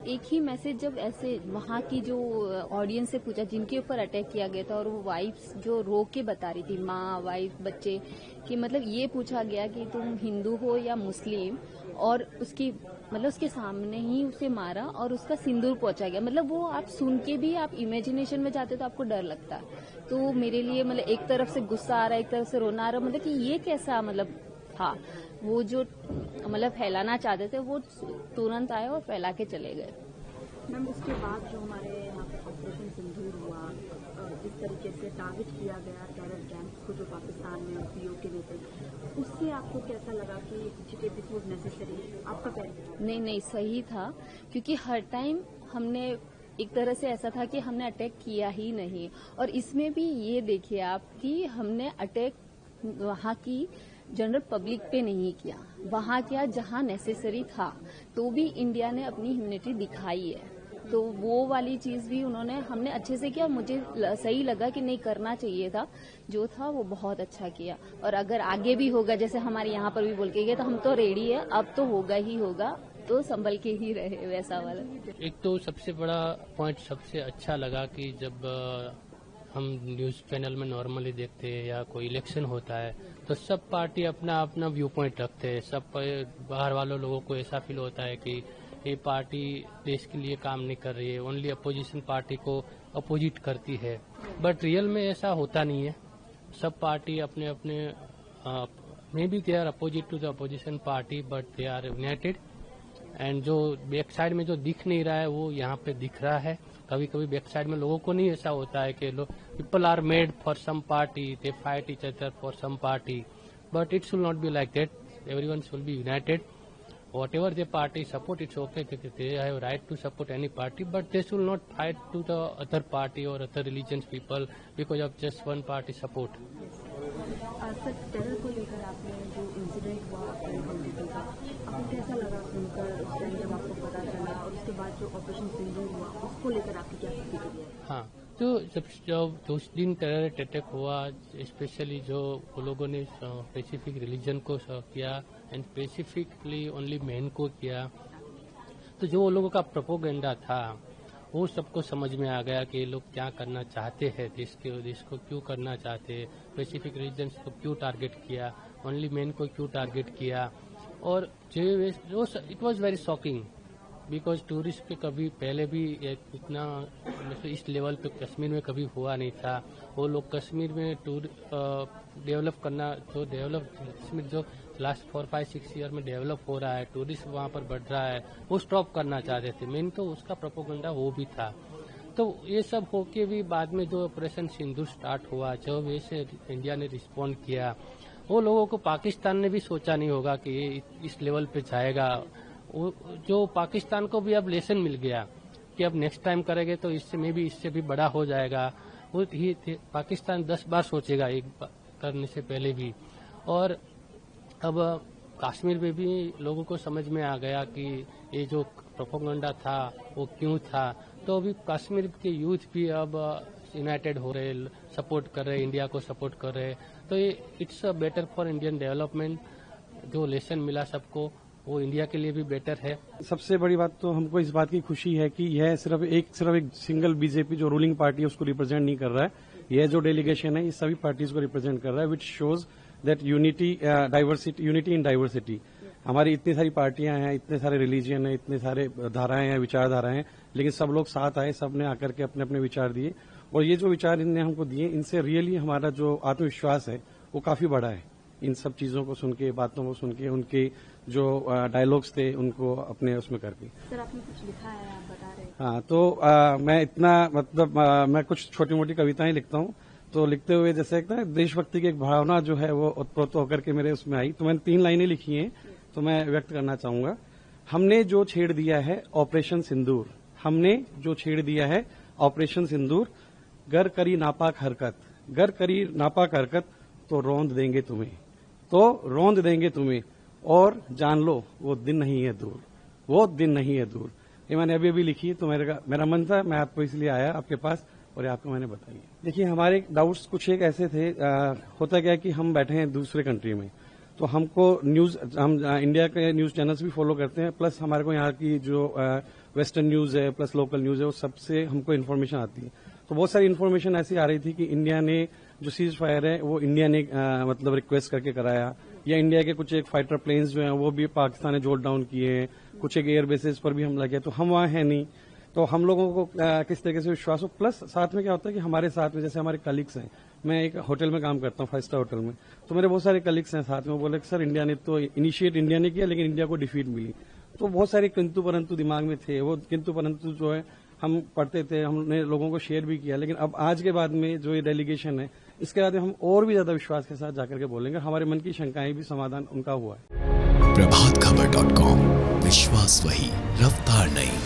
एक ही मैसेज जब ऐसे वहाँ की जो ऑडियंस से पूछा जिनके ऊपर अटैक किया गया था और वो वाइफ्स जो रो के बता रही थी, माँ वाइफ बच्चे, कि मतलब ये पूछा गया कि तुम हिंदू हो या मुस्लिम, और उसकी मतलब उसके सामने ही उसे मारा और उसका सिंदूर पहुंचा गया। मतलब वो आप सुन के भी आप इमेजिनेशन में जाते तो आपको डर लगता है। तो मेरे लिए मतलब एक तरफ से गुस्सा आ रहा है, एक तरफ से रोना आ रहा है, मतलब कि ये कैसा मतलब था। वो जो मतलब फैलाना चाहते थे वो तुरंत आए और फैला के चले गए। मैम, उसके बाद जो हमारे यहाँ पे ऑपरेशन सिंदूर हुआ, जिस तरीके से टारगेट किया गया टेरर कैंप्स को जो पाकिस्तान में पीओके में थे, उससे आपको कैसा लगा कि दिस वाज नेसेसरी? आपका क्या? नहीं, सही था, क्योंकि हर टाइम हमने एक तरह से ऐसा था कि हमने अटैक किया ही नहीं। और इसमें भी ये देखिए आप कि हमने अटैक वहाँ की जनरल पब्लिक पे नहीं किया, वहाँ किया जहाँ नेसेसरी था, तो भी इंडिया ने अपनी ह्यूमैनिटी दिखाई है। तो वो वाली चीज भी हमने अच्छे से किया। मुझे सही लगा कि नहीं, करना चाहिए था, जो था वो बहुत अच्छा किया। और अगर आगे भी होगा, जैसे हमारे यहाँ पर भी बोल के गए, तो हम तो रेडी है, अब तो होगा ही होगा, तो संभल के ही रहे वैसा वाला। एक तो सबसे बड़ा पॉइंट सबसे अच्छा लगा कि जब हम न्यूज चैनल में नॉर्मली देखते हैं या कोई इलेक्शन होता है तो सब पार्टी अपना अपना व्यू पॉइंट रखते हैं। सब बाहर वालों लोगों को ऐसा फील होता है कि ये पार्टी देश के लिए काम नहीं कर रही है, ओनली अपोजिशन पार्टी को अपोजिट करती है। बट रियल में ऐसा होता नहीं है। सब पार्टी अपने अपने maybe they are opposite to the opposition party but they are united. And जो बैक साइड में जो दिख नहीं रहा है वो यहाँ पे दिख रहा है। कभी कभी बैक साइड में लोगों को नहीं ऐसा होता है कि people are made for some party, they fight each other for some party, but it should not be like that. Everyone should be united. Whatever the party support, it's okay. They have right to support any party, but they should not fight to the other party or other religions people because of just one party support. Sir, terror को लेकर आपने जो incident हुआ का, आपको कैसा लगा सुनकर उस टाइम जब आपको पता चला, और उसके बाद जो ऑपरेशन सिंदूर हुआ उसको लेकर आपकी क्या प्रतिक्रिया है? हाँ, तो जब उस दिन टेरर अटैक हुआ, स्पेशली जो लोगों ने स्पेसिफिक रिलीजन को किया एंड स्पेसिफिकली ओनली मेन को किया, तो जो वो लोगों का प्रोपोगेंडा था वो सबको समझ में आ गया कि ये लोग क्या करना चाहते हैं, देश को क्यों करना चाहते हैं, स्पेसिफिक रिलीजन्स को क्यों टारगेट किया, ओनली मेन को क्यों टारगेट किया। और it was very shocking because tourist पे कभी पहले भी इतना इस लेवल पे कश्मीर में कभी हुआ नहीं था। वो लोग कश्मीर में डेवलप करना, जो कश्मीर जो लास्ट 4-5-6 ईयर में डेवलप हो रहा है, टूरिस्ट वहाँ पर बढ़ रहा है, वो स्टॉप करना चाहते थे। मेन तो उसका प्रोपोगेंडा वो भी था। तो ये सब होके भी बाद में जो ऑपरेशन सिंदूर स्टार्ट हुआ, जो वैसे इंडिया ने रिस्पॉन्ड किया, वो लोगों को पाकिस्तान ने भी सोचा नहीं होगा कि ये इस लेवल पे जाएगा। जो पाकिस्तान को भी अब लेसन मिल गया कि अब नेक्स्ट टाइम करेंगे तो इससे भी बड़ा हो जाएगा। वो पाकिस्तान 10 बार सोचेगा एक करने से पहले भी। और अब कश्मीर में भी लोगों को समझ में आ गया कि ये जो प्रोपेगेंडा था वो क्यों था। तो अभी कश्मीर के यूथ भी अब यूनाइटेड हो रहे, सपोर्ट कर रहे, इंडिया को सपोर्ट कर रहे। तो ये it's a better for Indian development. जो लेसन मिला सबको वो इंडिया के लिए भी बेटर है। सबसे बड़ी बात तो हमको इस बात की खुशी है कि यह सिर्फ एक सिंगल बीजेपी जो रूलिंग पार्टी है उसको रिप्रेजेंट नहीं कर रहा है। यह जो डेलीगेशन है ये सभी पार्टीज को रिप्रेजेंट कर रहा है, which shows that unity in diversity. हमारी इतनी सारी पार्टियां हैं, इतने सारे रिलीजियन है, इतने सारे धाराएं हैं, विचारधाराएं हैं, लेकिन सब लोग साथ आए, सबने आकर के अपने अपने विचार दिए। और ये जो विचार इनने हमको दिए, इनसे रियली हमारा जो आत्मविश्वास है वो काफी बड़ा है। इन सब चीजों को सुन के, बातों को सुन के, उनके जो डायलॉग्स थे उनको अपने उसमें करके। सर, आपने कुछ लिखा है, आप बता रहे हैं। हाँ, तो मैं इतना मतलब मैं कुछ छोटी मोटी कविताएं लिखता हूँ। तो लिखते हुए जैसे एक ना देशभक्ति की एक भावना जो है वो उत्प्रोत होकर के मेरे उसमें आई। तो मैंने 3 लाइनें लिखी हैं, तो मैं व्यक्त करना चाहूंगा। हमने जो छेड़ दिया है ऑपरेशन सिंदूर, हमने जो छेड़ दिया है ऑपरेशन सिंदूर, गर करी नापाक हरकत तो रौंद देंगे तुम्हें, और जान लो वो दिन नहीं है दूर। ये मैंने अभी लिखी, तो मेरा मन था, मैं आपको इसलिए आया आपके पास और आपको मैंने बताई। देखिए, हमारे डाउट्स कुछ एक ऐसे थे, होता क्या है कि हम बैठे हैं दूसरे कंट्री में, तो हमको न्यूज, हम इंडिया के न्यूज चैनल्स भी फॉलो करते हैं, प्लस हमारे को यहाँ की जो वेस्टर्न न्यूज है प्लस लोकल न्यूज है वो सबसे हमको इन्फॉर्मेशन आती है। तो बहुत सारी इन्फॉर्मेशन ऐसी आ रही थी कि इंडिया ने जो सीज फायर है वो इंडिया ने मतलब रिक्वेस्ट करके कराया, या इंडिया के कुछ एक फाइटर प्लेन्स जो हैं वो भी पाकिस्तान ने जोट डाउन किए हैं, कुछ एक एयर बेसिस पर भी हमला किया, तो हम वहाँ है नहीं। तो हम लोगों को किस तरीके से विश्वास हो, प्लस साथ में क्या होता है कि हमारे साथ में जैसे हमारे कलीग्स हैं, मैं एक होटल में काम करता हूँ 5 स्टार होटल में, तो मेरे बहुत सारे कलीग्स हैं साथ में, वो बोले सर इंडिया ने तो इनिशिएट इंडिया ने किया लेकिन इंडिया को डिफीट मिली। तो बहुत सारे किंतु परंतु दिमाग में थे, वो किंतु परंतु जो है हम पढ़ते थे, हमने लोगों को शेयर भी किया, लेकिन अब आज के बाद में जो ये डेलीगेशन है इसके बाद में हम और भी ज्यादा विश्वास के साथ जाकर के बोलेंगे, हमारे मन की शंकाएं भी समाधान उनका हुआ है। प्रभातखबर.com, विश्वास वही, रफ्तार नहीं।